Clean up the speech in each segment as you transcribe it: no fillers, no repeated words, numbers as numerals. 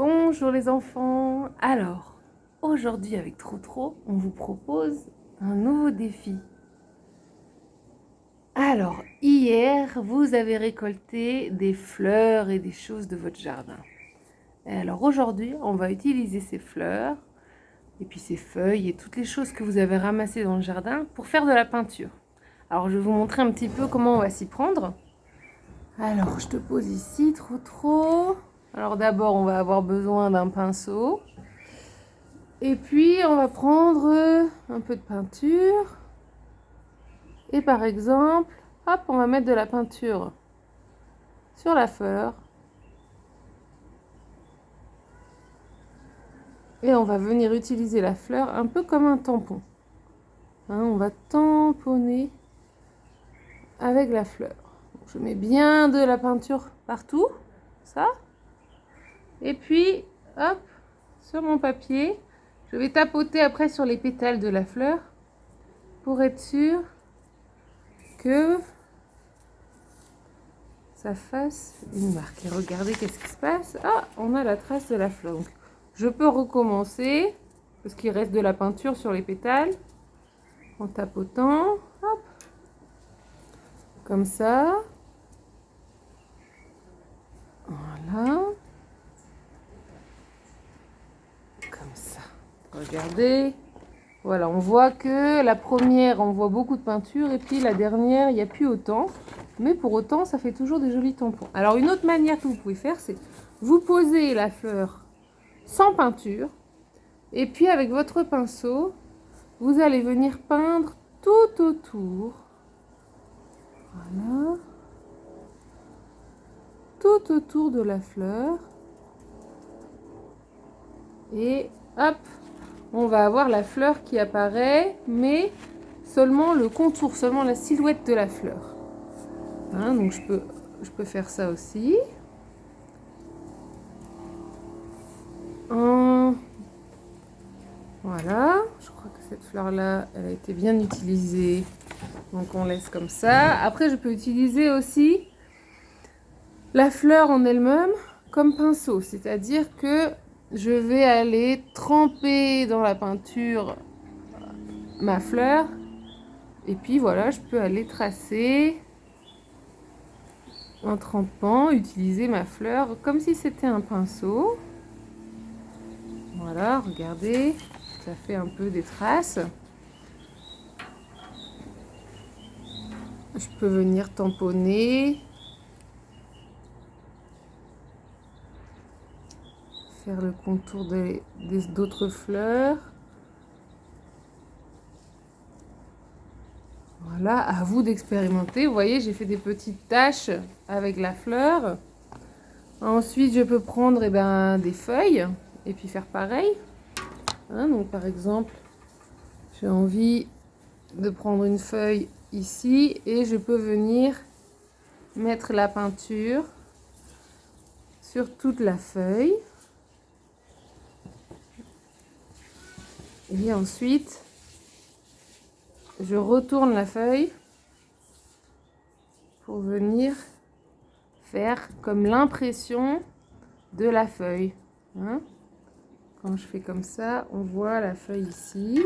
Bonjour les enfants. Alors, aujourd'hui avec Trotro, on vous propose un nouveau défi. Alors, hier, vous avez récolté des fleurs et des choses de votre jardin. Et alors aujourd'hui, on va utiliser ces fleurs et puis ces feuilles et toutes les choses que vous avez ramassées dans le jardin pour faire de la peinture. Alors, je vais vous montrer un petit peu comment on va s'y prendre. Alors, je te pose ici, Trotro. Alors d'abord, on va avoir besoin d'un pinceau. Et puis, on va prendre un peu de peinture. Et par exemple, hop, on va mettre de la peinture sur la fleur. Et on va venir utiliser la fleur un peu comme un tampon. On va tamponner avec la fleur. Je mets bien de la peinture partout, ça. Et puis, hop, sur mon papier, je vais tapoter après sur les pétales de la fleur pour être sûr que ça fasse une marque. Et regardez qu'est-ce qui se passe. Ah, on a la trace de la fleur. Donc, je peux recommencer parce qu'il reste de la peinture sur les pétales en tapotant. Hop, comme ça. Voilà. Comme ça. Regardez. Voilà, on voit que la première, on voit beaucoup de peinture et puis la dernière, il n'y a plus autant. Mais pour autant, ça fait toujours des jolis tampons. Alors, une autre manière que vous pouvez faire, c'est vous poser la fleur sans peinture. Et puis, avec votre pinceau, vous allez venir peindre tout autour. Voilà. Tout autour de la fleur. Et hop, on va avoir la fleur qui apparaît, mais seulement le contour, seulement la silhouette de la fleur. Donc je peux faire ça aussi. Voilà, je crois que cette fleur-là, elle a été bien utilisée. Donc on laisse comme ça. Après, je peux utiliser aussi la fleur en elle-même comme pinceau. C'est-à-dire que je vais aller tremper dans la peinture ma fleur. Et puis voilà, je peux aller tracer en trempant, utiliser ma fleur comme si c'était un pinceau. Voilà, regardez, ça fait un peu des traces. Je peux venir tamponner, faire le contour d'autres fleurs. Voilà, à vous d'expérimenter. Vous voyez, j'ai fait des petites taches avec la fleur. Ensuite, je peux prendre des feuilles et puis faire pareil. Donc, par exemple, j'ai envie de prendre une feuille ici et je peux venir mettre la peinture sur toute la feuille. Et ensuite, je retourne la feuille pour venir faire comme l'impression de la feuille. Quand je fais comme ça, on voit la feuille ici.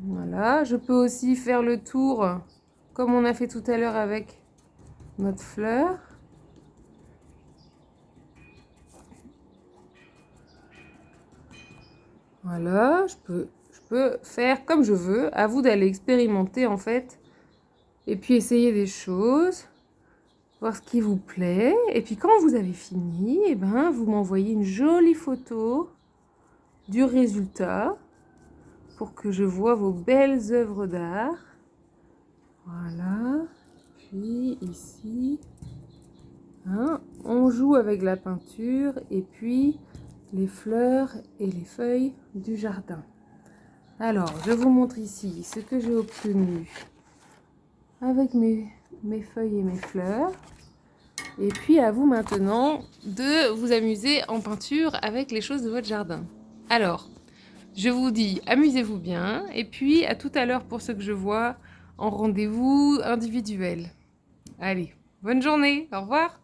Voilà, je peux aussi faire le tour comme on a fait tout à l'heure avec notre fleur. Voilà, je peux faire comme je veux. À vous d'aller expérimenter en fait. Et puis essayer des choses. Voir ce qui vous plaît. Et puis quand vous avez fini, vous m'envoyez une jolie photo du résultat pour que je vois vos belles œuvres d'art. Voilà. Puis ici, on joue avec la peinture et puis les fleurs et les feuilles du jardin. Alors, je vous montre ici ce que j'ai obtenu avec mes feuilles et mes fleurs. Et puis à vous maintenant de vous amuser en peinture avec les choses de votre jardin. Alors, je vous dis amusez-vous bien et puis à tout à l'heure pour ceux que je vois en rendez-vous individuel. Allez, bonne journée, au revoir.